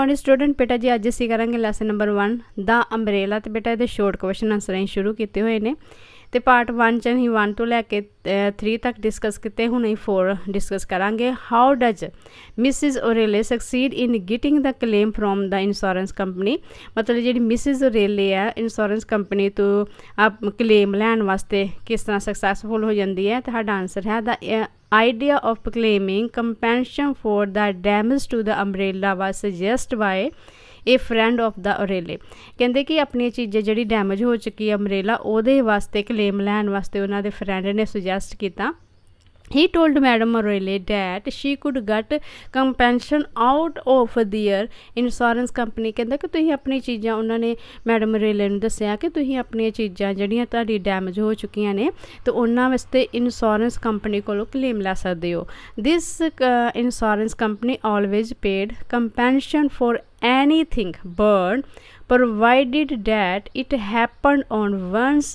और स्टूडेंट बेटा जी अज असीं करांगे लैसन नंबर 1 द अंबरेला। तो बेटा ये शॉर्ट क्वेश्चन आंसर असीं शुरू किए हुए हैं। तो पार्ट 1 च असीं 1 तो लैके 3 तक डिस्कस किए, हुण असीं 4 डिस्कस करांगे। How does Mrs Oreille succeed in getting the claim from the insurance company. मतलब जी मिसिज ओरेले है इंश्योरेंस कंपनी तो आप क्लेम लैन वास्ते किस तरह सक्सैसफुल हो जाती है। तो साडा आंसर है the idea of claiming compensation for the damage to the umbrella was suggested by a friend of the Orele। कहते कि अपनी चीज़ें जी डैमेज हो चुकी है अम्बरेला ਉਹਦੇ वास्ते क्लेम लैन वास्ते उन्होंने फ्रेंड ने सुजैसट किया। He told Madam Orele that she could get compensation out of their insurance company। कहता कि तुसीं अपनी चीज़ां उन्होंने मैडम ओरेले नूं दस्सिया कि तुसीं अपनी चीज़ां जिहड़ियां तुहाडी डैमेज हो चुकियां ने तो उन्हां वास्ते इंश्योरेंस कंपनी कोलों क्लेम लै सकदे हो। This insurance company always paid compensation for anything but provided that it happened on one's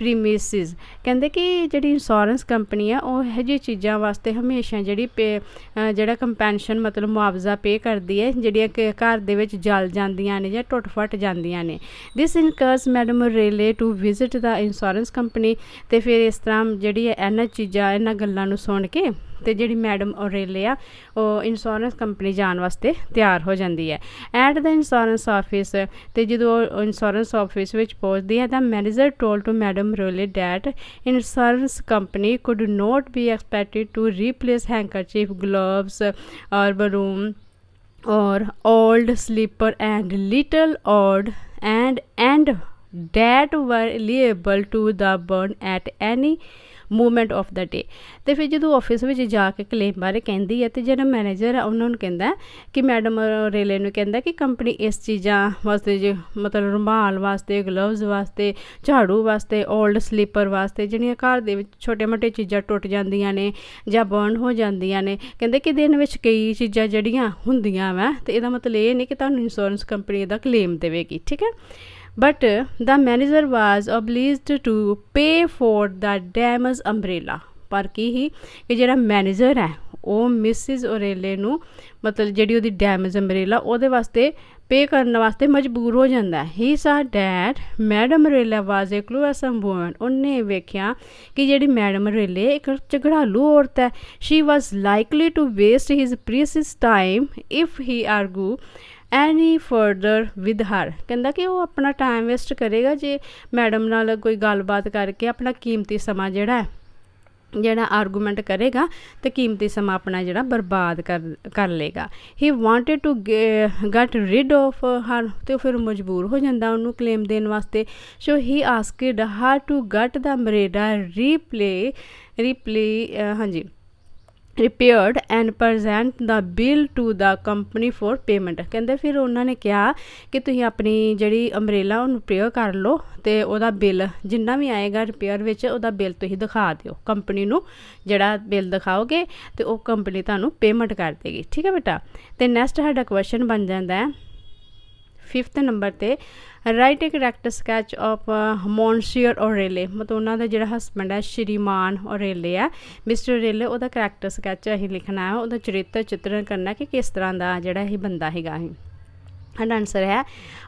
premises। कहते कि जी इंश्योरेंस कंपनी है वो यह जी चीज़ों वास्ते हमेशा जी जोड़ा कंपैनशन मतलब मुआवजा पे करती है जोड़ियाँ घर दे जल जांदियां ने या टुट फट जांदियां ने। This incurs madam Oreille to visit the insurance company. तो फिर इस तरह जी इन्हां चीज़ां इन्हां गल्लां नूं सुन के तो जी मैडम ओरेले आ वो इंश्योरेंस कंपनी जाने वास्ते तैयार हो जाती है। एट द इंश्योरेंस ऑफिस तो जो इंश्योरेंस ऑफिस में पहुँचती है the manager told to madam Oreille that insurance company could not be expected to replace handkerchief gloves और बलून और old slipper and little odd and that were liable to the burn at any movement of the day. तो फिर जो office में जाके claim बारे कहती है तो जो मैनेजर है उन्होंने कहता कि मैडम ओरेले ने कहता कि कंपनी इस चीज़ा वास्ते जो मतलब रुमाल वास्ते ग्लव्स वास्ते झाड़ू वास्ते ओल्ड स्लीपर वास्ते जिहड़ियां घर दे विच छोटे मोटे चीज़ां टुट जांदियां ने जां बर्न हो जांदियां ने। कहते कि दिन विच कई चीज़ां जिहड़ियां हुंदियां वा तो इहदा मतलब ये नहीं कि तुहानूं इंश्योरेंस कंपनी दा क्लेम देवेगी, ठीक है। But the manager was obliged to pay for the damaged umbrella। पर की ही कि जिहड़ा मैनेजर है वो मिसिज ओरेले नूं मतलब जिहड़ी उहदी डैमेज अम्बरेला उहदे वास्ते पे करने वास्ते मजबूर हो जाता है। He saw that madam Oreille was a quarrelsome woman. उन्हें वेख्या कि जिहड़ी मैडम ओरेले एक झगड़ालू औरत है। She was likely to waste his precious time if he argue any further with her. कहता कि वो अपना टाइम वेस्ट करेगा जे मैडम नाल कोई गलबात करके अपना कीमती समा जिहड़ा आर्गूमेंट करेगा तो कीमती समा अपना जिहड़ा बर्बाद कर लेगा। He wanted to get rid of her तो फिर मजबूर हो जाता उन्होंने क्लेम देने वास्ते। So he asked her to get the umbrella हाँ जी repaired and present the bill to the company for payment. कहते फिर उन्होंने कहा कि तुम अपनी जी अम्बरेला रिपेयर कर लो तो वह बिल जिन्ना भी आएगा रिपेयर में वह बिल तुम दिखा दो कंपनी नूं। जिहड़ा बिल दिखाओगे तो वह कंपनी तुहानूं पेमेंट कर देगी, ठीक है बेटा। तो नैक्सट साडा क्वेश्चन बन जाता है 5th नंबर ते write a correct sketch of monsieur Oreille. मतलब उन्होंने जो हसबैंड है श्रीमान ओरेले है मिस्टर ओरेले वह करैक्टर स्कैच असीं लिखना है, वह चरित्र चित्रण करना कि किस तरह का जोड़ा ही बंदा हैगा। साडा आंसर है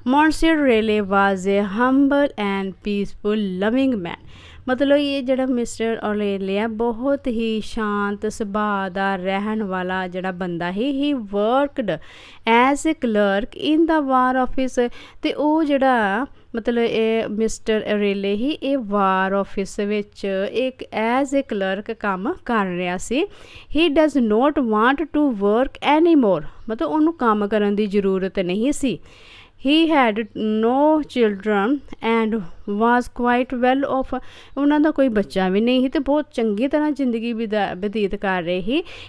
monsieur Oreille was a humble and peaceful loving man. मतलब ये जोड़ा मिस्टर ओरेले है बहुत ही शांत सुभाਅ का रहन वाला जोड़ा बंदा he worked as a clerk in the war office. तो वह जोड़ा मतलब ये मिस्टर ओरेले ही ये वार ऑफिस विच एक एज ए क्लर्क काम कर रहा सी। He does not want to work any more. मतलब उन्होंने काम करने की जरूरत नहीं सी। He had no children and was quite well off. उन्होंने कोई बच्चा भी नहीं तो बहुत चंगी तरह जिंदगी बतीत कर रहे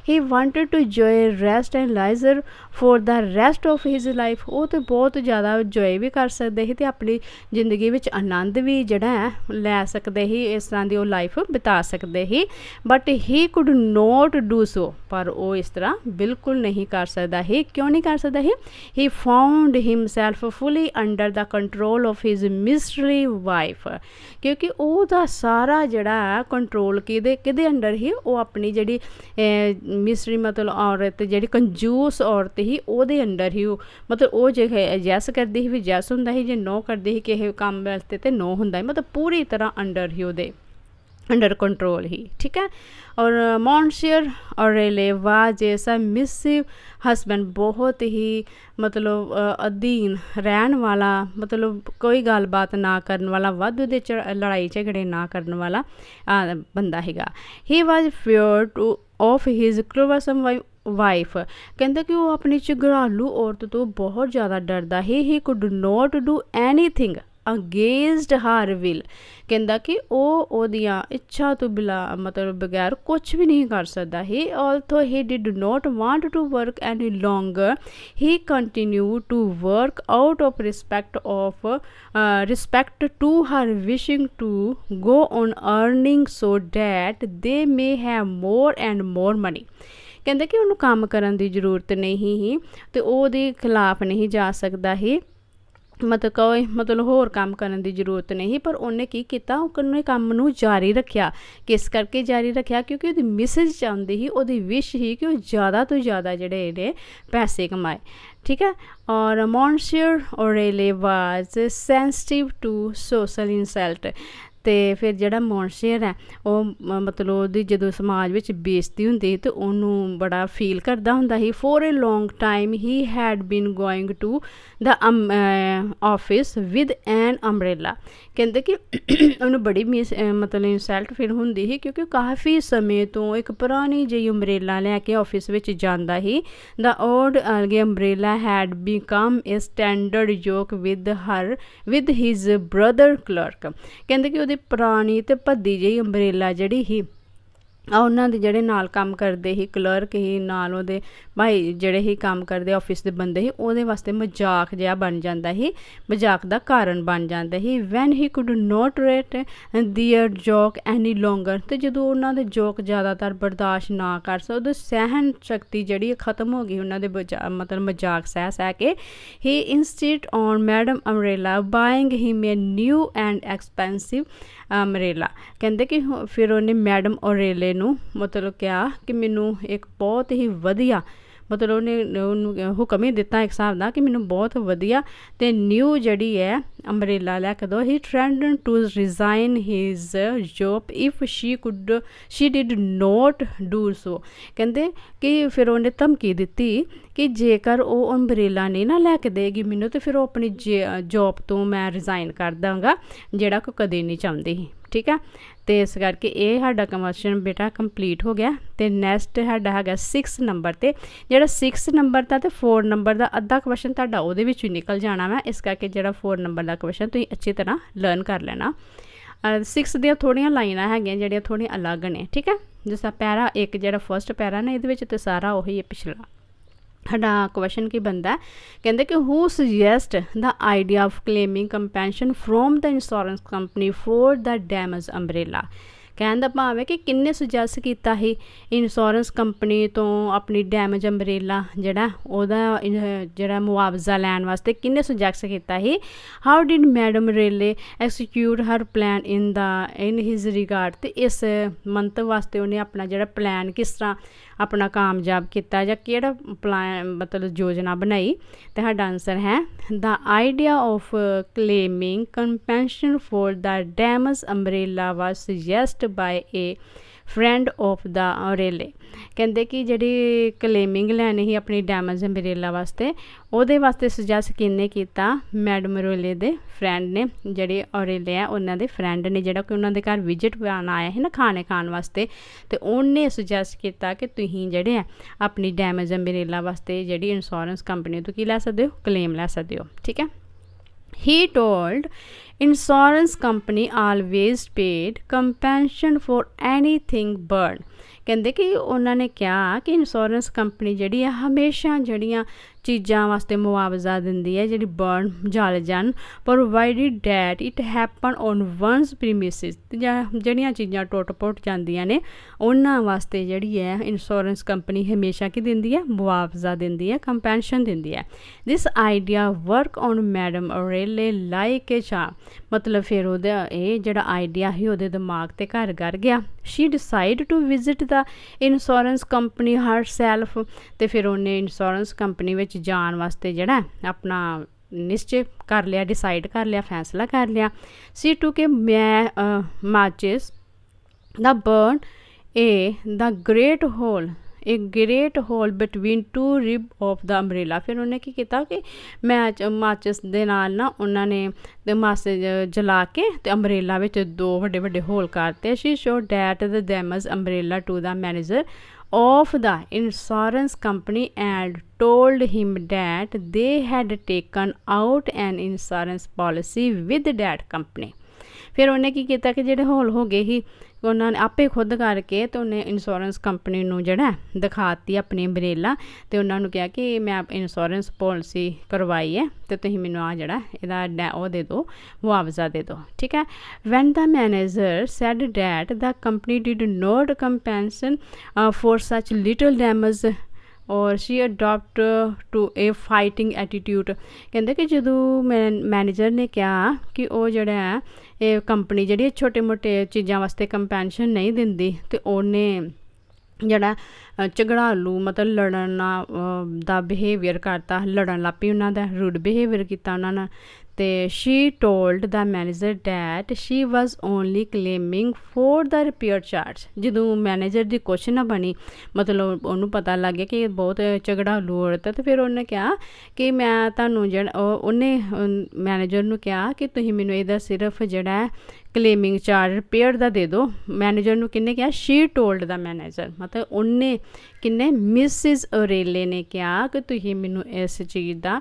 he wanted to joy rest and leisure for the rest of his life. वो तो बहुत ज़्यादा इंजॉय भी कर सकते ही तो अपनी जिंदगी में आनंद भी जड़ा है लै सकते ही, इस तरह की लाइफ बिता सकते ही। But he could not do so. पर वो इस तरह बिल्कुल नहीं कर सकता ही। क्यों नहीं कर सकता he found himself fully under the control of his mystery wife, क्योंकि ਉਹਦਾ ਸਾਰਾ ਜਿਹੜਾ ਕੰਟਰੋਲ ਕਿਹਦੇ ਅੰਡਰ ਹੀ, ਉਹ ਆਪਣੀ ਜਿਹੜੀ ਮਿਸਟਰੀ ਮਤਲਬ ਔਰਤ ਜਿਹੜੀ ਕੰਜੂਸ ਔਰਤ ਹੀ ਉਹਦੇ ਅੰਡਰ ਹੀ, ਉਹ ਮਤਲਬ ਉਹ ਜੇ ਯੈਸ ਕਰਦੀ ਸੀ ਵੀ ਯੈਸ ਹੁੰਦਾ ਸੀ, ਜੇ ਨੋ ਕਰਦੀ ਸੀ ਕਿਸੇ ਕੰਮ ਵਾਸਤੇ ਤੇ ਨੋ ਹੁੰਦਾ ਸੀ, ਮਤਲਬ ਪੂਰੀ ਤਰ੍ਹਾਂ ਅੰਡਰ ਹੀ ਉਹਦੇ अंडर कंट्रोल ही, ठीक है। और मॉन्सियर ऑरेले वाज जैसा मिसिव हस्बैंड, बहुत ही मतलब अधीन रहन वाला, मतलब कोई गलबात ना करने वाला, वाधू दे लड़ाई झगड़े ना करने वाला बंदा हैगा। He was fear to of his quarrelsome wife, कहते कि वो अपनी झगड़ालू औरत तो बहुत ज़्यादा डरदा ही could not do anything against her will, कहता कि ओदियां इच्छा तो बिला मतलब बगैर कुछ भी नहीं कर सकता ही। Although he did not want to work any longer, he continue to work out of respect to her wishing to go on earning so that they may have more and more money, कहते कि उन्होंने काम करन दी जरूरत नहीं ही तो ਉਹਦੇ खिलाफ नहीं जा सकता ही, मतलब कोई मतलब होर काम करन दी जरूरत नहीं, पर उन्हें की किया, उन्हें काम नूं जारी रखिया। किस करके जारी रखिया, क्योंकि उहदी मिसेज चाहती ही, उहदी विश ही कि वह ज़्यादा तो ज़्यादा जिहड़े पैसे कमाए, ठीक है। और monsieur Oreille was sensitive to social insult, तो फिर जिहड़ा मॉन्सियर है वो मतलब ਉਹਦੀ ਜਦੋਂ समाज ਵਿੱਚ बेइज्जती ਹੁੰਦੀ तो ਉਹਨੂੰ बड़ा फील करता ਹੁੰਦਾ ਸੀ। For a long time he had been going to the office with an umbrella, कहते कि ਉਹਨੂੰ बड़ी मतलब इंसल्ट फिर ਹੁੰਦੀ ਸੀ क्योंकि काफ़ी समय तो एक पुरानी जी अम्ब्रेला लैके ऑफिस ਵਿੱਚ ਜਾਂਦਾ ਸੀ। The old umbrella had become a standard joke with his brother clerk, कहते कि पुरानी तो भद्दी जी अंब्रेला जड़ी ही उन्होंने दे जड़े नाल काम करते ही क्लर्क ही नाल उहदे भाई जड़े ही काम करते ऑफिस के बंदे ही उहदे वास्ते मजाक जिहा बन जाता ही, मजाक का कारण बन जाता ही। When he could not rate their joke any longer, तो जो उन्होंने जोक ज़्यादातर बर्दाश्त ना कर सकते, सहन शक्ति जड़ी खत्म हो गई उन्होंने मतलब मजाक सह सह के, he insisted on madam umbrella buying him a new and expensive umbrella, कहते कि फिर उन्हें मैडम ऑरेले नूं मतलब क्या कि मैनू एक बहुत ही वधिया मतलब उन्हें हुक्म ही दिता एक हिसाब का कि मैनू बहुत वधिया तो न्यू जड़ी है अम्ब्रेला लैके दो। He threaten to resign his job if she did not do so, कहते कि फिर उन्हें धमकी दी कि जेकर वो अम्ब्रेला नहीं ना लैके देगी मैनू तो फिर वो अपनी जॉब तो मैं रिजाइन कर दाँगा, जेड़ा को कदे नहीं चाहती ही, ठीक है। तो इस करके ये साडा क्वेश्चन बेटा कंप्लीट हो गया। तो नैक्सट साडा है 6 नंबर ते, जिहड़ा 6 नंबर का तो 4 नंबर का अद्धा क्वेश्चन तुहाडा उहदे विचों निकल जाना वा, इस करके जिहड़ा 4 नंबर का क्वेश्चन तुसीं अच्छी तरह लर्न कर लेना। 6 दियां थोड़ियां लाइनां हैगियां जिहड़ियां थोड़ियां अलग ने, ठीक है। जिस पैरा एक जिहड़ा फर्स्ट पैरा ना इहदे विच ते सारा उही है पिछला। साडा क्वेश्चन की बनता है, कहते कि who suggest the idea of claiming compensation from the insurance company for the damage umbrella, कहने का भाव है कि किन्ने सुजैस्ट किया ही इंश्योरेंस कंपनी तो अपनी डैमेज अम्ब्रेला जिहड़ा ओहदा जिहड़ा मुआवजा लैन वास्ते किन्ने सुजैस्ट किया ही। How did madam Oreille execute her plan in his regard, तो इस मंथ वास्ते उन्हें अपना जिहड़ा प्लान किस तरह अपना कामयाब किया या किहड़ा प्लान मतलब योजना बनाई। तो साडा आंसर है the idea of claiming compensation for the damage umbrella was suggest by a friend of the Oreille, कहते कि जी क्लेमिंग लैनी ही अपनी डैमेज अम्ब्रेला वास्ते ਉਹਦੇ वास्ते सुजैस्ट किन्ने किया, मैडम ऑरेले दे फ्रेंड ने, ਜਿਹੜੇ ऑरेले है उन्होंने दे फ्रेंड ने ਜਿਹੜਾ कि उन्होंने घर विजिट पाना आया है ना खाने खाने वास्ते, तो उन्हें सुजैस्ट किया कि तुसीं ਜਿਹੜੇ है अपनी डैमेज अम्ब्रेला वास्ते ਜਿਹੜੀ इंश्योरेंस कंपनी तो की लै सकते हो, क्लेम लै सकते हो, ठीक है। He told insurance company always paid compensation for anything burn. ਕਹਿੰਦੇ ਕਿ ਉਹਨਾਂ ਨੇ ਕਿਹਾ ਕਿ ਇੰਸ਼ੋਰੈਂਸ ਕੰਪਨੀ ਜਿਹੜੀ ਆ ਹਮੇਸ਼ਾ ਜਿਹੜੀਆਂ ਚੀਜ਼ਾਂ ਵਾਸਤੇ ਮੁਆਵਜ਼ਾ ਦਿੰਦੀ ਹੈ ਜਿਹੜੀ ਬਰਨ ਜਲ ਜਾਣ, provided that it happen on one's premises. ਜਿਹੜੀਆਂ ਚੀਜ਼ਾਂ ਟੁੱਟ ਪੁੱਟ ਜਾਂਦੀਆਂ ਨੇ ਉਹਨਾਂ ਵਾਸਤੇ ਜਿਹੜੀ ਹੈ ਇੰਸ਼ੋਰੈਂਸ ਕੰਪਨੀ ਹਮੇਸ਼ਾ ਕੀ ਦਿੰਦੀ ਹੈ, ਮੁਆਵਜ਼ਾ ਦਿੰਦੀ ਹੈ, ਕੰਪੈਂਸ਼ਨ ਦਿੰਦੀ ਹੈ। This idea work on madam Oreille like a charm. ਮਤਲਬ ਫਿਰ ਉਹਦਾ ਇਹ ਜਿਹੜਾ ਆਈਡੀਆ ਸੀ ਉਹਦੇ ਦਿਮਾਗ 'ਤੇ ਘਰ ਕਰ ਗਿਆ। She decided to visit the insurance company herself. ਅਤੇ ਫਿਰ ਉਹਨੇ ਇੰਸ਼ੋਰੈਂਸ ਕੰਪਨੀ ਵਿੱਚ ਜਾਣ ਵਾਸਤੇ ਜਿਹੜਾ ਆਪਣਾ ਨਿਸ਼ਚੇ ਕਰ ਲਿਆ, ਡਿਸਾਈਡ ਕਰ ਲਿਆ, ਫੈਸਲਾ ਕਰ ਲਿਆ। ਸੀ ਟੂ ਕੇ ਮੈਂ ਮਾਚਿਸ the burn the great hole between two rib of the umbrella. ਫਿਰ ਉਹਨੇ ਕੀ ਕੀਤਾ ਕਿ ਮਾਚਿਸ ਦੇ ਨਾਲ ਨਾ ਉਹਨਾਂ ਨੇ ਮਾਸੇ ਜਲਾ ਕੇ ਅਤੇ ਅੰਬਰੇਲਾ ਵਿੱਚ 2 ਵੱਡੇ ਵੱਡੇ ਹੋਲ ਕਰਤੇ। She show that the damage umbrella to the manager of the insurance company and told him that they had taken out an insurance policy with that company। ਫਿਰ ਉਹਨੇ ਕੀ ਕੀਤਾ ਕਿ ਜਿਹੜੇ ਹੋਲ ਹੋ ਗਏ ਸੀ ਉਹਨਾਂ ਨੇ ਆਪੇ ਖੁਦ ਕਰਕੇ ਅਤੇ ਉਹਨੇ ਇੰਸ਼ੋਰੈਂਸ ਕੰਪਨੀ ਨੂੰ ਜਿਹੜਾ ਦਿਖਾਤੀ ਆਪਣੀ ਅੰਬਰੇਲਾ ਅਤੇ ਉਹਨਾਂ ਨੂੰ ਕਿਹਾ ਕਿ ਮੈਂ ਇੰਸ਼ੋਰੈਂਸ ਪੋਲਿਸੀ ਕਰਵਾਈ ਹੈ ਅਤੇ ਤੁਸੀਂ ਮੈਨੂੰ ਆ ਜਿਹੜਾ ਇਹਦਾ ਉਹ ਦੇ ਦਿਓ, ਮੁਆਵਜ਼ਾ ਦੇ ਦਿਓ, ਠੀਕ ਹੈ। When the manager said that the company did not compensation for such little damage or she adopt to a fighting attitude. ਕਹਿੰਦੇ ਕਿ ਜਦੋਂ ਮੈਨੇਜਰ ਨੇ ਕਿਹਾ ਕਿ ਉਹ ਜਿਹੜਾ ਹੈ ਇਹ ਕੰਪਨੀ ਜਿਹੜੀ ਛੋਟੇ ਮੋਟੇ ਚੀਜ਼ਾਂ ਵਾਸਤੇ ਕੰਪੈਂਸ਼ਨ ਨਹੀਂ ਦਿੰਦੀ ਅਤੇ ਉਹਨੇ ਜਿਹੜਾ ਝਗੜਾਲੂ ਮਤਲਬ ਲੜਨ ਦਾ ਬਿਹੇਵੀਅਰ ਕਰਤਾ, ਲੜਨ ਲੱਗ ਪਈ ਉਹਨਾਂ ਦਾ, ਰੂਡ ਬਿਹੇਵੀਅਰ ਕੀਤਾ ਉਹਨਾਂ ਨਾਲ। ਅਤੇ she told the manager that she was only claiming for the repair charge. ਜਦੋਂ ਮੈਨੇਜਰ ਦੀ ਕੁਛ ਨਾ ਬਣੀ, ਮਤਲਬ ਉਹਨੂੰ ਪਤਾ ਲੱਗ ਗਿਆ ਕਿ ਇਹ ਬਹੁਤ ਝਗੜਾਲੂ ਔਰਤ ਹੈ, ਅਤੇ ਫਿਰ ਉਹਨੇ ਕਿਹਾ ਕਿ ਮੈਂ ਤੁਹਾਨੂੰ ਉਹਨੇ ਮੈਨੇਜਰ ਨੂੰ ਕਿਹਾ ਕਿ ਤੁਸੀਂ ਮੈਨੂੰ ਇਹਦਾ ਸਿਰਫ ਜਿਹੜਾ ਕਲੇਮਿੰਗ ਚਾਰਜ ਰਿਪੇਅਰ ਦਾ ਦੇ ਦਿਓ। ਮੈਨੇਜਰ ਨੂੰ ਕਿਹਨੇ ਕਿਹਾ? ਸ਼ੀ ਟੋਲਡ ਦਾ ਮੈਨੇਜਰ, ਮਤਲਬ ਉਹਨੇ ਕਿੰਨੇ ਮਿਸਿਸ ਔਰੇਲੇ ਨੇ ਕਿਹਾ ਕਿ ਤੁਸੀਂ ਮੈਨੂੰ ਇਸ ਚੀਜ਼ ਦਾ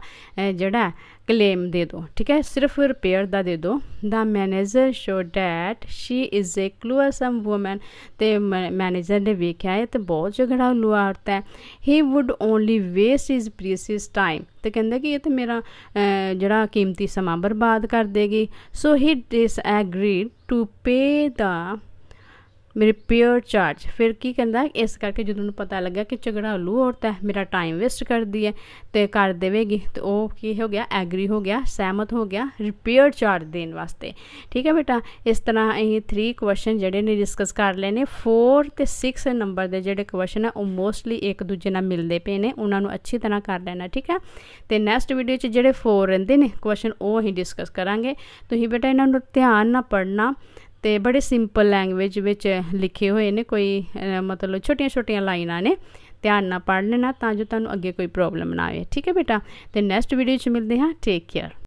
ਜਿਹੜਾ ਕਲੇਮ ਦੇ ਦਿਓ, ਠੀਕ ਹੈ, ਸਿਰਫ ਰਿਪੇਅਰ ਦਾ ਦੇ ਦਿਓ। The manager saw that she is a quarrelsome woman. ਅਤੇ ਮੈਨੇਜਰ ਨੇ ਵੇਖਿਆ ਇਹ ਤਾਂ ਬਹੁਤ ਝਗੜਾਲੂ ਔਰਤ ਹੈ। He would only waste his precious time. ਅਤੇ ਕਹਿੰਦਾ ਕਿ ਇਹ ਤਾਂ ਮੇਰਾ ਜਿਹੜਾ ਕੀਮਤੀ ਸਮਾਂ ਬਰਬਾਦ ਕਰ ਦੇਗੀ। So he disagreed to pay the repair charge. ਫਿਰ ਕੀ ਕਹਿੰਦਾ, ਇਸ ਕਰਕੇ ਜਦੋਂ ਉਹਨੂੰ ਪਤਾ ਲੱਗਾ ਕਿ ਝਗੜਾਲੂ ਔਰਤ ਹੈ, ਮੇਰਾ ਟਾਈਮ ਵੇਸਟ ਕਰਦੀ ਹੈ ਅਤੇ ਕਰ ਦੇਵੇਗੀ, ਅਤੇ ਉਹ ਕੀ ਹੋ ਗਿਆ, ਐਗਰੀ ਹੋ ਗਿਆ, ਸਹਿਮਤ ਹੋ ਗਿਆ ਰਿਪੇਅਰ ਚਾਰਜ ਦੇਣ ਵਾਸਤੇ, ਠੀਕ ਹੈ ਬੇਟਾ। ਇਸ ਤਰ੍ਹਾਂ ਅਸੀਂ 3 ਕੁਐਸਚਨ ਜਿਹੜੇ ਨੇ ਡਿਸਕਸ ਕਰ ਲਏ ਨੇ। 4 ਅਤੇ 6 ਨੰਬਰ ਦੇ ਜਿਹੜੇ ਕੁਐਸਚਨ ਆ ਉਹ ਮੋਸਟਲੀ ਇੱਕ ਦੂਜੇ ਨਾਲ ਮਿਲਦੇ ਪਏ ਨੇ, ਉਹਨਾਂ ਨੂੰ ਅੱਛੀ ਤਰ੍ਹਾਂ ਕਰ ਲੈਣਾ, ਠੀਕ ਹੈ। ਅਤੇ ਨੈਕਸਟ ਵੀਡੀਓ 'ਚ ਜਿਹੜੇ 4 ਰਹਿੰਦੇ ਨੇ ਕੁਐਸਚਨ ਉਹ ਅਸੀਂ ਡਿਸਕਸ ਕਰਾਂਗੇ। ਤੁਸੀਂ ਬੇਟਾ ਇਹਨਾਂ ਨੂੰ ਧਿਆਨ ਨਾਲ ਪੜ੍ਹਨਾ ਅਤੇ ਬੜੇ ਸਿੰਪਲ ਲੈਂਗੁਏਜ ਵਿੱਚ ਲਿਖੇ ਹੋਏ ਨੇ, ਕੋਈ ਮਤਲਬ ਛੋਟੀਆਂ ਛੋਟੀਆਂ ਲਾਈਨਾਂ ਨੇ, ਧਿਆਨ ਨਾਲ ਪੜ੍ਹ ਲੈਣਾ ਤਾਂ ਜੋ ਤੁਹਾਨੂੰ ਅੱਗੇ ਕੋਈ ਪ੍ਰੋਬਲਮ ਨਾ ਆਵੇ, ਠੀਕ ਹੈ ਬੇਟਾ। ਅਤੇ ਨੈਕਸਟ ਵੀਡੀਓ 'ਚ ਮਿਲਦੇ ਹਾਂ। Take care.